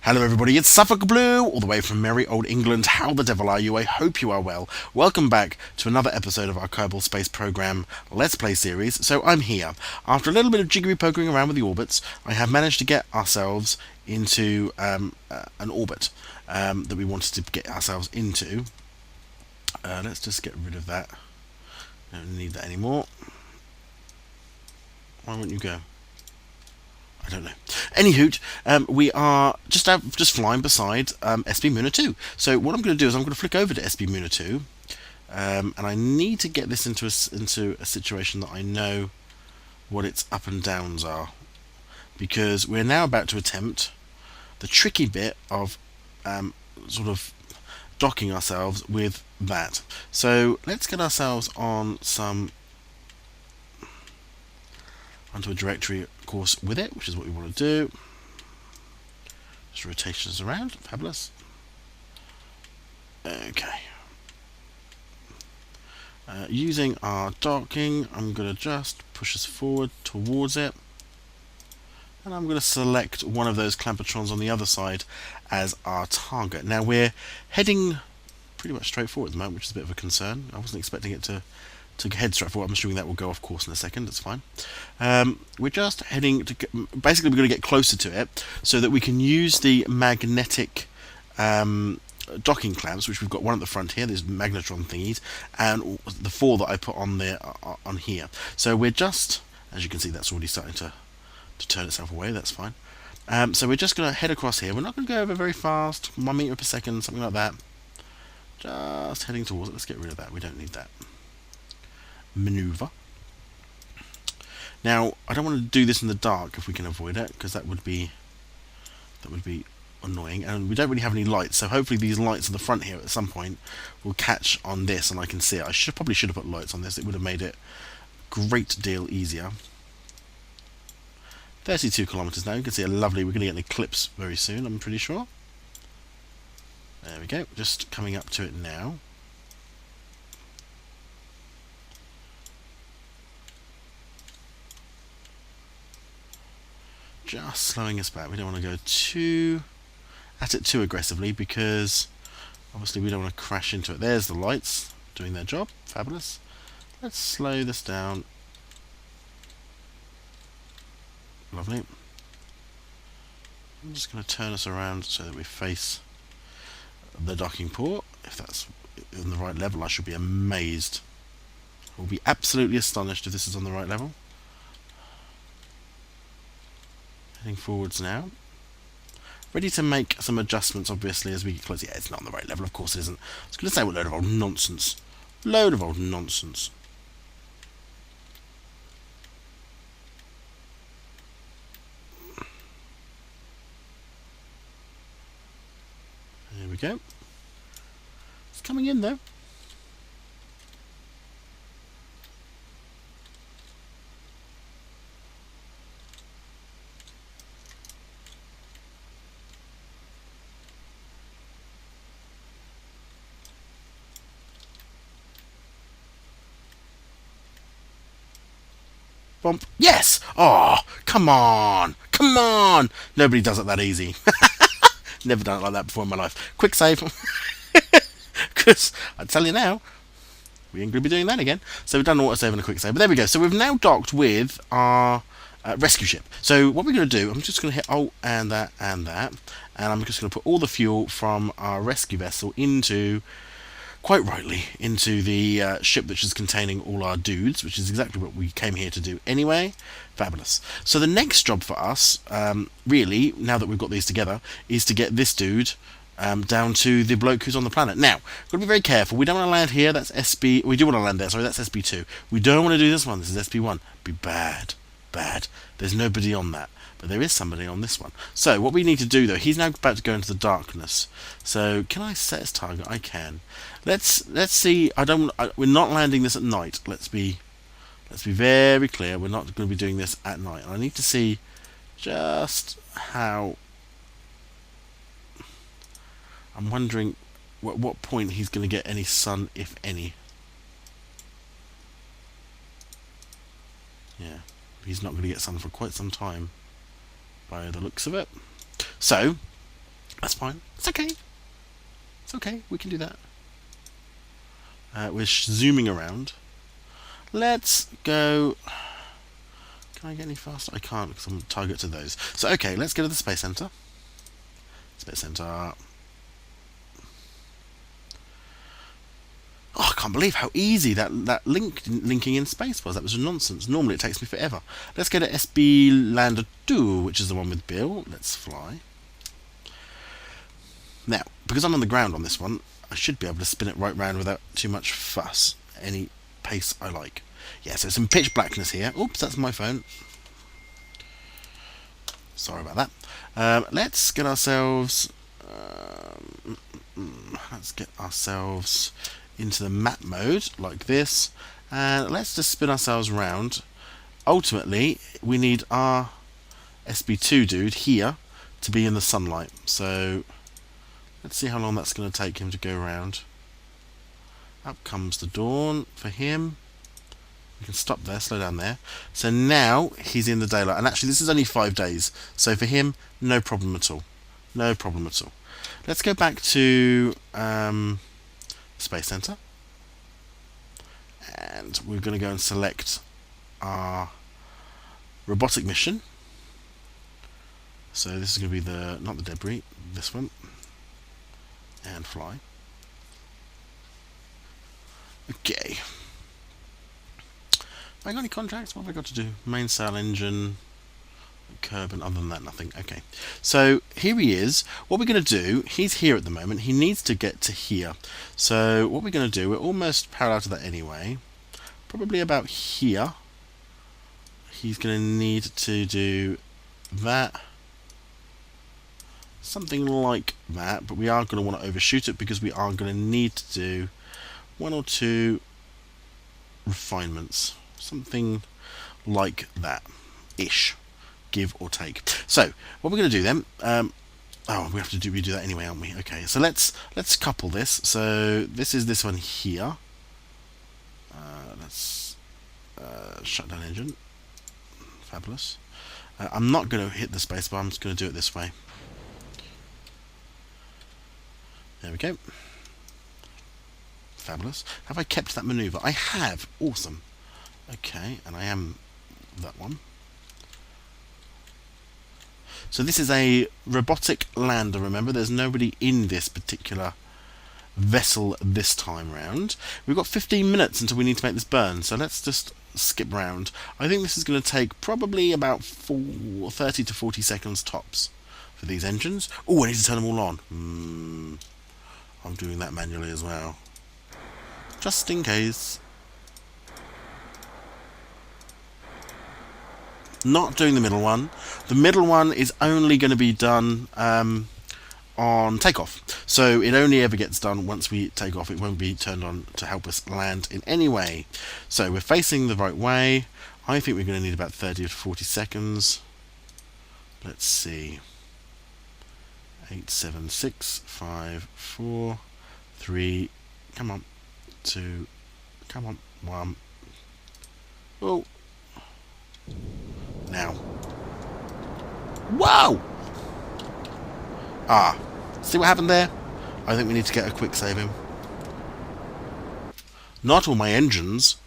Hello everybody, it's SuffolkBlue, all the way from merry old England. How the devil are you? I hope you are well. Welcome back to another episode of our Kerbal Space Program Let's Play series. So I'm here. After a little bit of jiggery pokering around with the orbits, I have managed to get ourselves into an orbit that we wanted to get ourselves into. Let's just get rid of that. Don't need that anymore. Why won't you go? I don't know. Anywho, we are just flying beside SB Muna 2. So what I'm going to do is I'm going to flick over to SB Muna 2, and I need to get this into a situation that I know what its up and downs are, because we're now about to attempt the tricky bit of sort of docking ourselves with that. So let's get ourselves on onto a directory course with it, which is what we want to do. Just rotations around, fabulous. Okay. Using our docking, I'm going to just push us forward towards it, and I'm going to select one of those clampertrons on the other side as our target. Now we're heading pretty much straight forward at the moment, which is a bit of a concern. I wasn't expecting it to head straight forward. I'm assuming that will go off course in a second. That's fine. We're just heading to basically we're going to get closer to it so that we can use the magnetic docking clamps, which we've got one at the front here. These magnetron thingies, and the four that I put on there on here. So we're just, as you can see, that's already starting to turn itself away. That's fine. So we're just going to head across here. We're not going to go over very fast, 1 meter per second, something like that. Just heading towards it. Let's get rid of that. We don't need that. Maneuver. Now I don't want to do this in the dark if we can avoid it, because that would be annoying, and we don't really have any lights, so hopefully these lights in the front here at some point will catch on this and I can see it. I probably should have put lights on this. It would have made it a great deal easier. 32 kilometers now. You can see a lovely, we're going to get an eclipse very soon, I'm pretty sure. There we go, just coming up to it now. Just slowing us back. We don't want to go too aggressively, because obviously we don't want to crash into it. There's the lights doing their job. Fabulous. Let's slow this down. Lovely. I'm just going to turn us around so that we face the docking port. If that's in the right level, I should be amazed. I'll be absolutely astonished if this is on the right level. Heading forwards now. Ready to make some adjustments, obviously, as we get closer. Yeah, it's not on the right level, of course it isn't. I was going to say, what load of old nonsense. Load of old nonsense. There we go. It's coming in, though. Bump. Yes! Oh, come on! Come on! Nobody does it that easy. Never done it like that before in my life. Quick save. Because, I tell you now, we ain't going to be doing that again. So we've done an autosave and a quick save. But there we go. So we've now docked with our rescue ship. So what we're going to do, I'm just going to hit Alt and that and that. And I'm just going to put all the fuel from our rescue vessel into, quite rightly, into the ship which is containing all our dudes, which is exactly what we came here to do anyway. Fabulous. So the next job for us, really, now that we've got these together, is to get this dude down to the bloke who's on the planet. Now, we've got to be very careful. We don't want to land here. That's SB. We do want to land there. Sorry, that's SB2. We don't want to do this one. This is SB1. Be bad. Bad. There's nobody on that. But there is somebody on this one. So what we need to do, though, he's now about to go into the darkness. So can I set his target? I can. Let's see. We're not landing this at night. Let's be very clear. We're not going to be doing this at night. I need to see just how. I'm wondering what point he's going to get any sun, if any. Yeah, he's not going to get sun for quite some time, by the looks of it. So That's fine. It's okay. It's okay. We can do that. We're zooming around. Let's go. Can I get any faster? I can't because I'm target to those. So okay, let's go to the Space Center. Space Center. Oh, I can't believe how easy that linking in space was. That was nonsense. Normally it takes me forever. Let's go to SB Lander 2, which is the one with Bill. Let's fly. Now, because I'm on the ground on this one, I should be able to spin it right round without too much fuss. Any pace I like. Yeah, so some pitch blackness here. Oops, that's my phone. Sorry about that. Let's get ourselves... let's get ourselves into the map mode, like this. And let's just spin ourselves round. Ultimately, we need our SB2 dude here to be in the sunlight. So, let's see how long that's going to take him to go around. Up comes the dawn for him. We can stop there, slow down there. So now he's in the daylight. And actually this is only 5 days. So for him, no problem at all. No problem at all. Let's go back to Space Center. And we're going to go and select our robotic mission. So this is going to be the, not the debris, this one. And fly. Okay. Have I got any contracts? What have I got to do? Main sail engine, curb, and other than that, nothing. Okay. So here he is. What we're going to do, he's here at the moment. He needs to get to here. So what we're going to do, we're almost parallel to that anyway. Probably about here. He's going to need to do that. Something like that, but we are going to want to overshoot it because we are going to need to do 1 or 2 refinements. Something like that ish, give or take. So what we're going to do then, oh, we have to redo that anyway, aren't we? Okay, so let's couple this. So this is this one here. Let's shut down engine. Fabulous. I'm not going to hit the space bar. I'm just going to do it this way. There we go. Fabulous. Have I kept that maneuver? I have. Awesome. Okay, and I am that one. So this is a robotic lander, remember. There's nobody in this particular vessel this time round. We've got 15 minutes until we need to make this burn, so let's just skip round. I think this is going to take probably about 30 to 40 seconds tops for these engines. Oh, I need to turn them all on. I'm doing that manually as well. Just in case. Not doing the middle one. The middle one is only going to be done on takeoff. So it only ever gets done once we take off. It won't be turned on to help us land in any way. So we're facing the right way. I think we're going to need about 30 to 40 seconds. Let's see. 8, 7, 6, 5, 4, 3, come on, 2, come on, 1. Oh. Now. Whoa! Ah. See what happened there? I think we need to get a quick save in. Not all my engines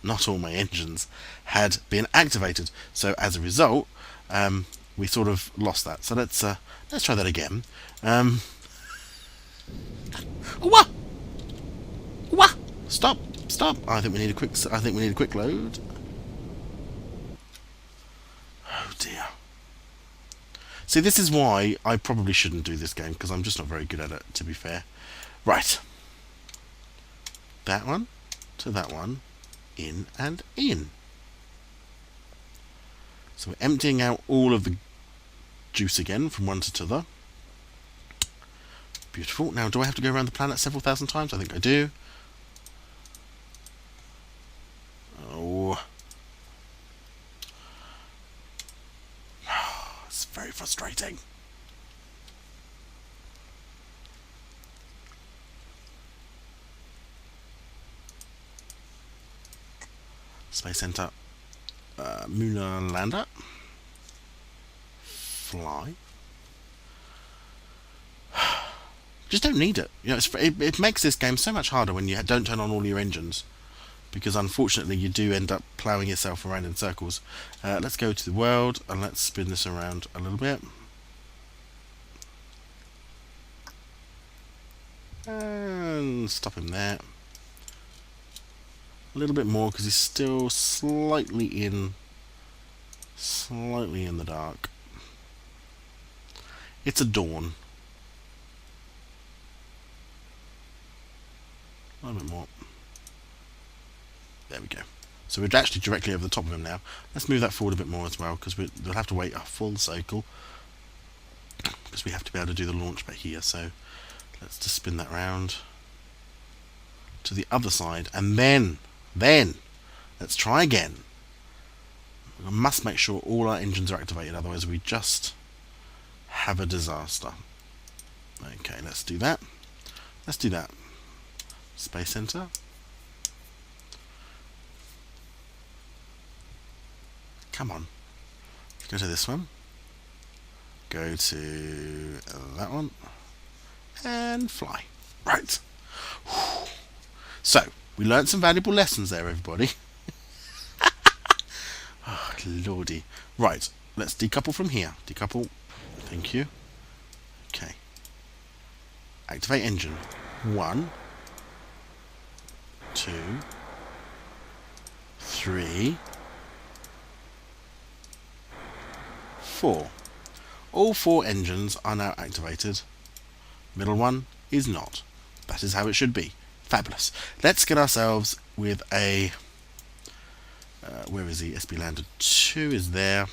had been activated. So as a result, we sort of lost that. So let's try that again. What? What? Stop! I think we need a quick load. Oh dear. See, this is why I probably shouldn't do this game, because I'm just not very good at it, to be fair. Right. That one to that one, in and in. So we're emptying out all of the juice again from one to t'other. Beautiful. Now, do I have to go around the planet several thousand times? I think I do. Oh. It's very frustrating. Space Center. Lunar lander. Fly. Just don't need it. You know, it makes this game so much harder when you don't turn on all your engines, because unfortunately you do end up ploughing yourself around in circles. Let's go to the world and let's spin this around a little bit. And stop him there. A little bit more because he's still slightly in the dark. It's a dawn. A little bit more. There we go. So we're actually directly over the top of him now. Let's move that forward a bit more as well, because we'll have to wait a full cycle, because we have to be able to do the launch bit here. So let's just spin that round to the other side, and then let's try again. We must make sure all our engines are activated, otherwise we just have a disaster. Okay, let's do that. Space Center. Come on. Go to this one. Go to that one. And fly. Right. So, we learned some valuable lessons there, everybody. Oh, lordy. Right, let's decouple from here. Decouple. Thank you. Okay. Activate engine. 1, 2, 3, 4. All 4 engines are now activated. Middle one is not. That is how it should be. Fabulous. Let's get ourselves with a... where is he? SB Lander 2 is there.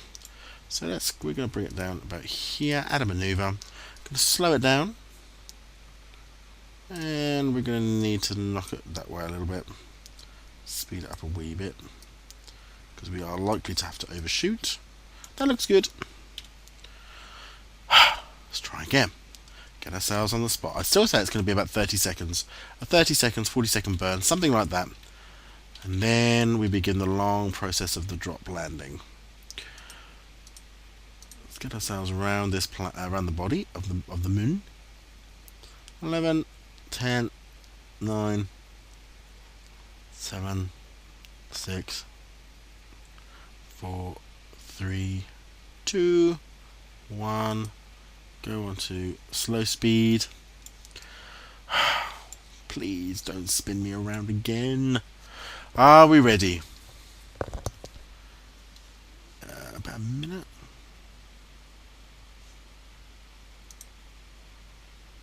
So we're going to bring it down about here. Add a maneuver. Going to slow it down. And we're going to need to knock it that way a little bit. Speed it up a wee bit, because we are likely to have to overshoot. That looks good. Let's try again. Get ourselves on the spot. I'd still say it's going to be about 30 seconds. A 30 seconds, 40-second burn, something like that. And then we begin the long process of the drop landing. Let's get ourselves around this around the body of the moon. 11, 10, 9, 7, 6, 4, 3, 2, 1. Go on to slow speed. Please don't spin me around again. Are we ready? About a minute.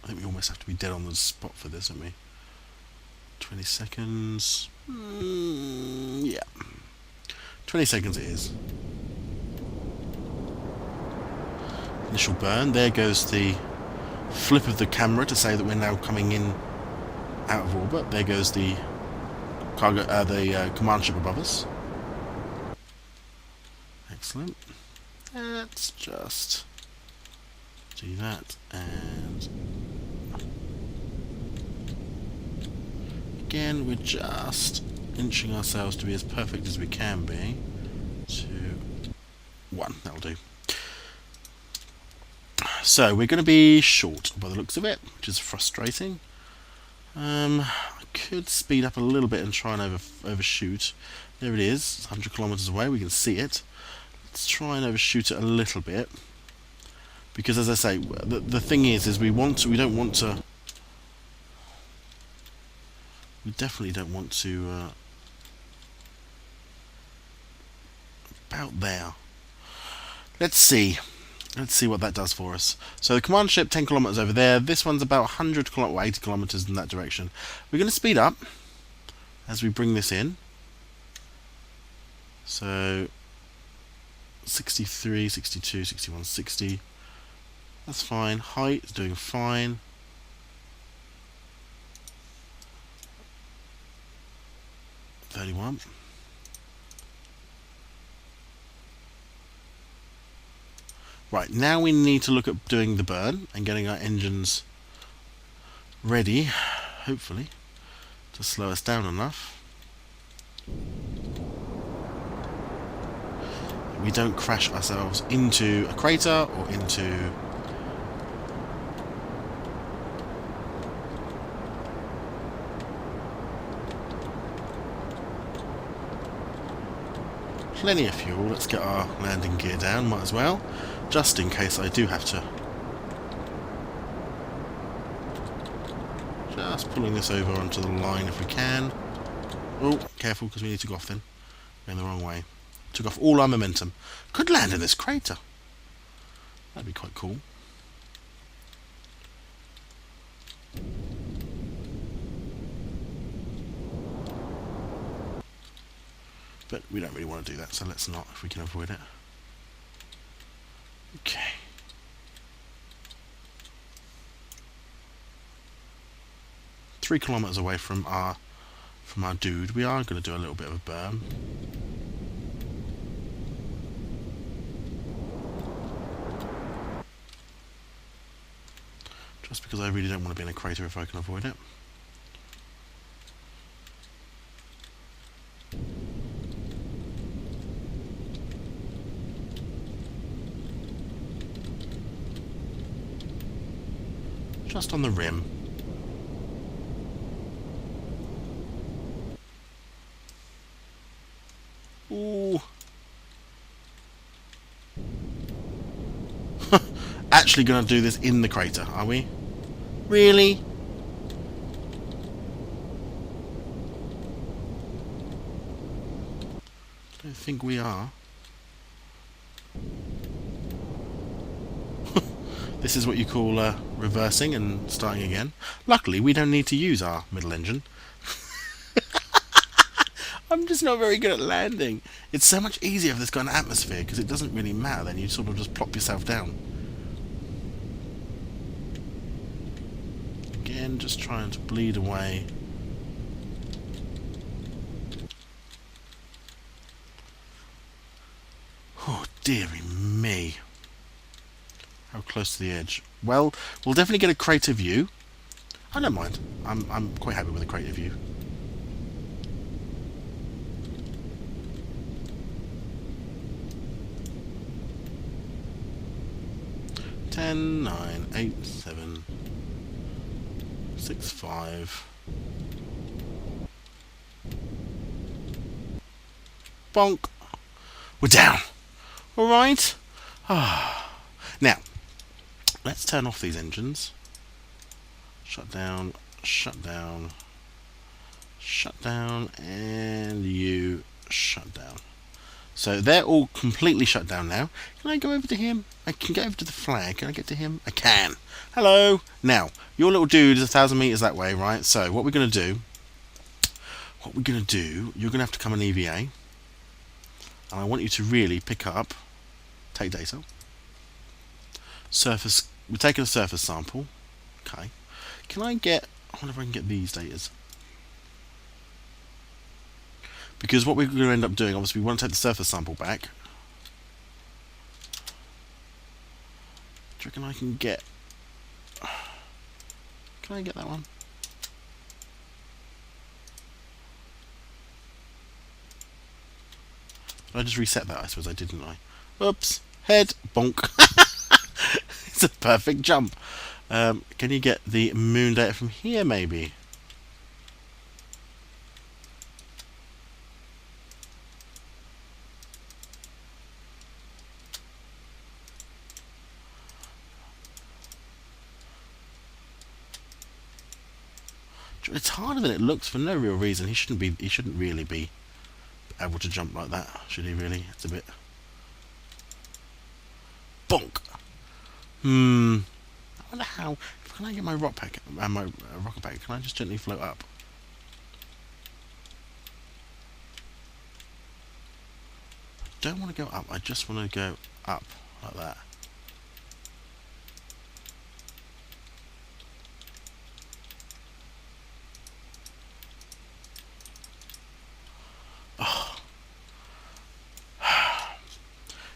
I think we almost have to be dead on the spot for this, don't we? 20 seconds. Yeah. 20 seconds it is. Initial burn. There goes the flip of the camera to say that we're now coming in out of orbit. There goes the cargo, command ship above us. Excellent. Let's just do that, and again we're just inching ourselves to be as perfect as we can be. 2, 1. That'll do. So we're going to be short by the looks of it, which is frustrating. I could speed up a little bit and try and overshoot. There it is, 100 kilometers away. We can see it. Let's try and overshoot it a little bit, because as I say, the thing is we don't want to. We definitely don't want to. About there. Let's see what that does for us. So the command ship 10 kilometers over there. This one's about 100 or 80 kilometers in that direction. We're going to speed up as we bring this in. So 63, 62, 61, 60. That's fine. Height is doing fine. $31. Right, now we need to look at doing the burn and getting our engines ready, hopefully, to slow us down enough. We don't crash ourselves into a crater or into Plenty of fuel. Let's get our landing gear down, might as well. Just in case I do have to. Just pulling this over onto the line if we can. Oh, careful, because we need to go off then. Going the wrong way. Took off all our momentum. Could land in this crater. That'd be quite cool. But we don't really want to do that, so let's not, if we can avoid it. Okay. Three kilometers away from our dude. We are going to do a little bit of a berm. Just because I really don't want to be in a crater if I can avoid it. Just on the rim. Ooh. Actually going to do this in the crater, are we? Really? I don't think we are. This is what you call reversing and starting again. Luckily, we don't need to use our middle engine. I'm just not very good at landing. It's so much easier if there's got an atmosphere, because it doesn't really matter then. You sort of just plop yourself down. Again, just trying to bleed away. Oh, dearie me. How close to the edge? Well, we'll definitely get a crater view. I don't mind. I'm quite happy with a crater view. 10, 9, 8, 7, 6, 5. Bonk. We're down. All right. Now, let's turn off these engines. Shut down, shut down, shut down, and you shut down. So they're all completely shut down now. Can I go over to him? I can get over to the flag. Can I get to him? I can. Hello. Now, your little dude is 1,000 meters that way, right? So what we're going to do, you're going to have to come on EVA. And I want you to really pick up, take data. Surface, we're taking a surface sample. Okay. Can I get, I wonder if I can get these datas. Because what we're going to end up doing, obviously we want to take the surface sample back. Do you reckon I can get... Can I get that one? Did I just reset that? I suppose I didn't I? Oops. Head. Bonk. It's a perfect jump. Can you get the moon data from here maybe? It's harder than it looks for no real reason. He shouldn't really be able to jump like that, should he really? It's a bit... Bonk! I wonder how... Can I get my rock pack, my rocket pack? Can I just gently float up? I don't want to go up, I just want to go up, like that.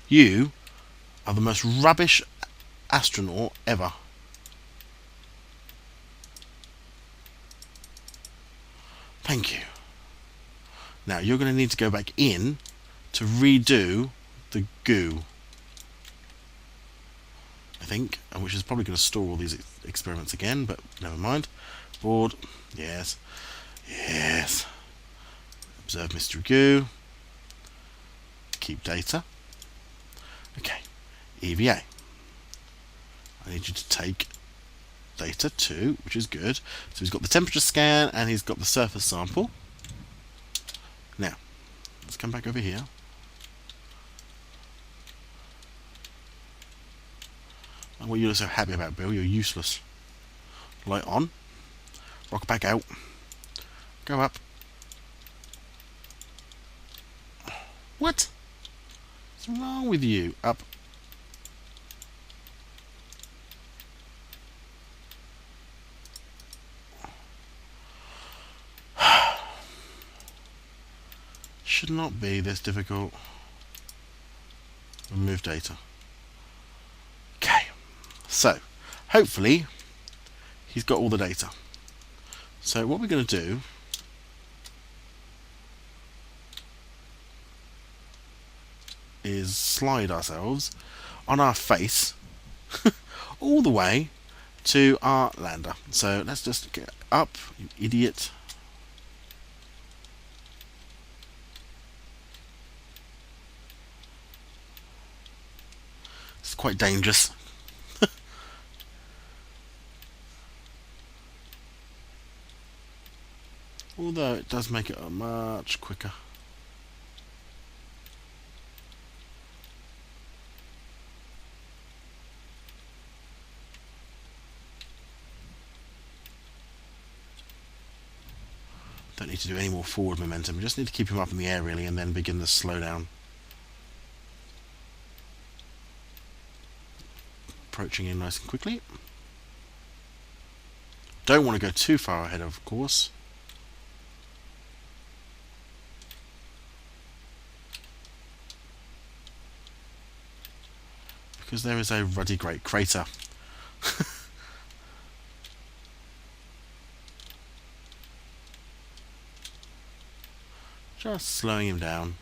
You are the most rubbish astronaut ever. Thank you. Now you're going to need to go back in to redo the goo. I think, and which is probably going to store all these experiments again, but never mind. Board. Yes. Yes. Observe mystery goo. keep data. Okay, EVA. I need you to take data too, which is good. So he's got the temperature scan and he's got the surface sample. Now, let's come back over here. And what you're so happy about, Bill, you're useless. Light on. Rock back out. Go up. What? What's wrong with you? Up. Should not be this difficult. Remove data. Okay. So, hopefully, he's got all the data. So what we're going to do is slide ourselves on our face all the way to our lander. So let's just get up, you idiot. It's quite dangerous. Although it does make it much quicker. Don't need to do any more forward momentum. We just need to keep him up in the air really and then begin the slowdown. Approaching in nice and quickly. Don't want to go too far ahead, of course. Because there is a ruddy great crater. Just slowing him down.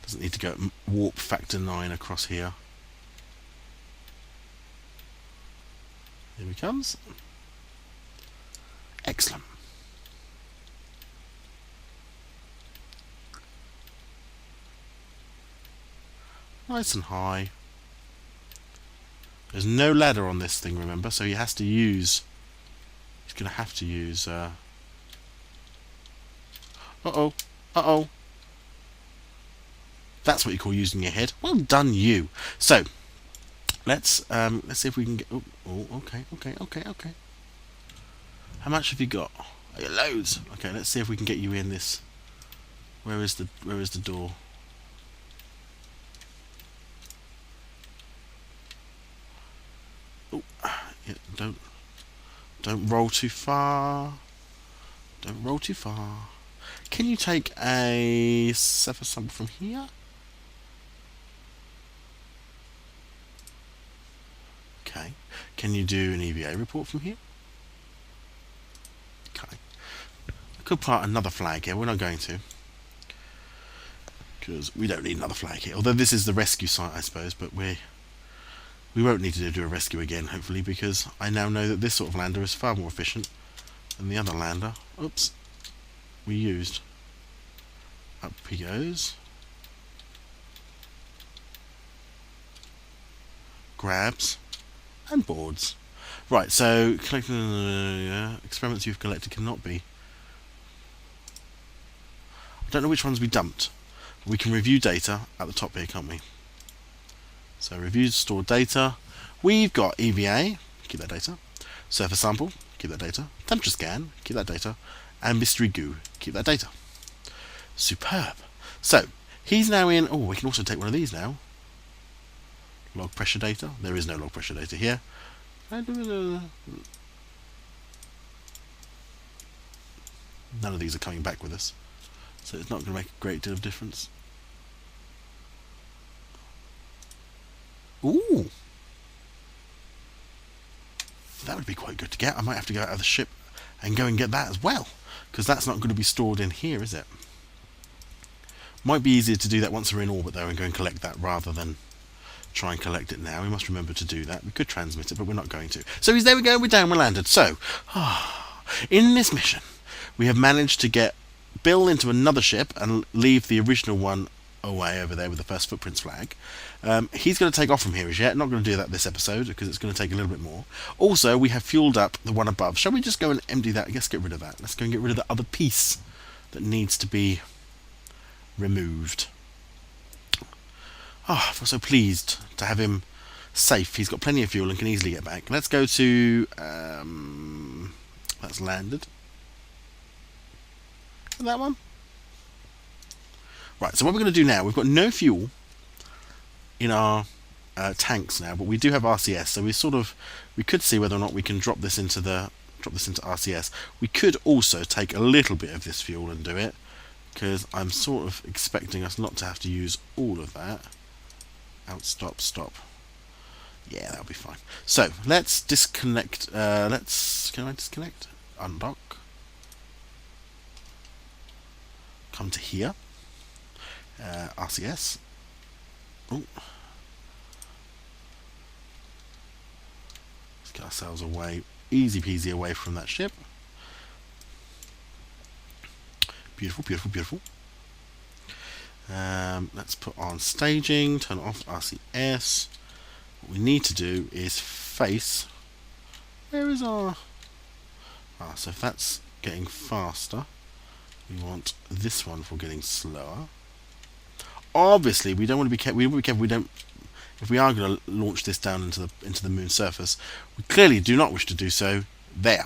Doesn't need to go warp factor 9 across here. Here he comes. Excellent. Nice and high. There's no ladder on this thing, remember, so he has to use... He's going to have to use... Uh-oh. Uh-oh. That's what you call using your head. Well done, you. So, let's see if we can get... Oh, okay. How much have you got? Oh, yeah, loads. Okay, let's see if we can get you in this. Where is the door? Oh, yeah, don't roll too far. Don't roll too far. Can you take a surface sample from here? Okay. Can you do an EVA report from here? Okay. I could plant another flag here. We're not going to. Because we don't need another flag here. Although this is the rescue site, I suppose, but we won't need to do a rescue again, hopefully, because I now know that this sort of lander is far more efficient than the other lander. Oops. We used. Up he goes. Grabs. And boards. Right, so collecting experiments you've collected cannot be. I don't know which ones we dumped. We can review data at the top here, can't we? So review stored data. We've got EVA, keep that data. Surface sample, keep that data. Temperature scan, keep that data. And mystery goo, keep that data. Superb. So he's now in. Oh, we can also take one of these now. Log pressure data. There is no log pressure data here. None of these are coming back with us, so it's not going to make a great deal of difference. Ooh, that would be quite good to get. I might have to go out of the ship and go and get that as well, because that's not going to be stored in here, is it? Might be easier to do that once we're in orbit though and go and collect that rather than try and collect it now. We must remember to do that. We could transmit it, but we're not going to. So there we go, we're down, we're landed. So, in this mission, we have managed to get Bill into another ship and leave the original one away over there with the first footprints flag. He's going to take off from here as yet. Not going to do that this episode because it's going to take a little bit more. Also, we have fueled up the one above. Shall we just go and empty that? Let's get rid of that. Let's go and get rid of the other piece that needs to be removed. Oh, I feel so pleased to have him safe. He's got plenty of fuel and can easily get back. Let's go to... that's landed. That one? Right, so what we're going to do now, we've got no fuel in our tanks now, but we do have RCS, so we could see whether or not we can drop this into RCS. We could also take a little bit of this fuel and do it, because I'm sort of expecting us not to have to use all of that. Out, stop. Yeah, that'll be fine. So let's disconnect. Can I disconnect? Undock. Come to here. RCS. Ooh. Let's get ourselves away, easy peasy away from that ship. Beautiful, beautiful, beautiful. Let's put on staging, turn off RCS. What we need to do is face. Where is our... so if that's getting faster, we want this one for getting slower. Obviously, we don't want to be careful. We don't. If we are going to launch this down into the moon's surface, we clearly do not wish to do so there,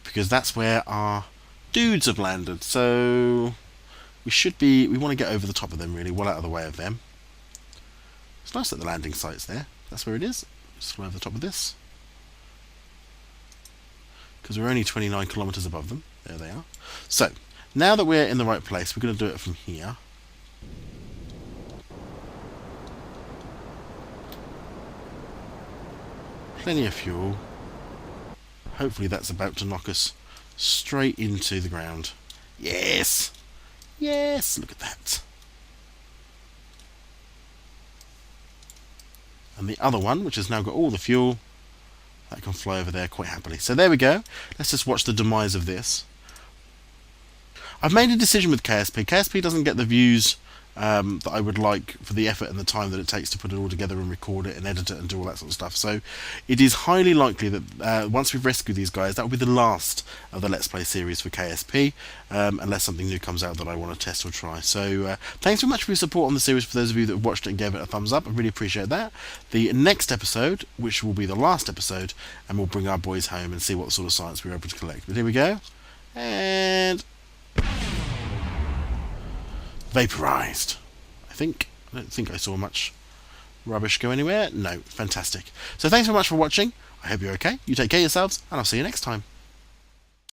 because that's where our dudes have landed. So we want to get over the top of them, really, well out of the way of them. It's nice that the landing site's there. That's where it is. Just fly over the top of this, because we're only 29 kilometers above them. There they are. So now that we're in the right place, we're going to do it from here. Plenty of fuel. Hopefully that's about to knock us straight into the ground. Yes! Yes! Look at that. And the other one, which has now got all the fuel, that can fly over there quite happily. So there we go. Let's just watch the demise of this. I've made a decision with KSP. KSP doesn't get the views that I would like for the effort and the time that it takes to put it all together and record it and edit it and do all that sort of stuff. So it is highly likely that once we've rescued these guys, that will be the last of the Let's Play series for KSP, unless something new comes out that I want to test or try. So thanks very much for your support on the series, for those of you that have watched it and gave it a thumbs up. I really appreciate that. The next episode, which will be the last episode, and we'll bring our boys home and see what sort of science we were able to collect. But here we go. And... vaporized. I don't think I saw much rubbish go anywhere. No, fantastic. So thanks very much for watching. I hope you're okay. You take care of yourselves, and I'll see you next time.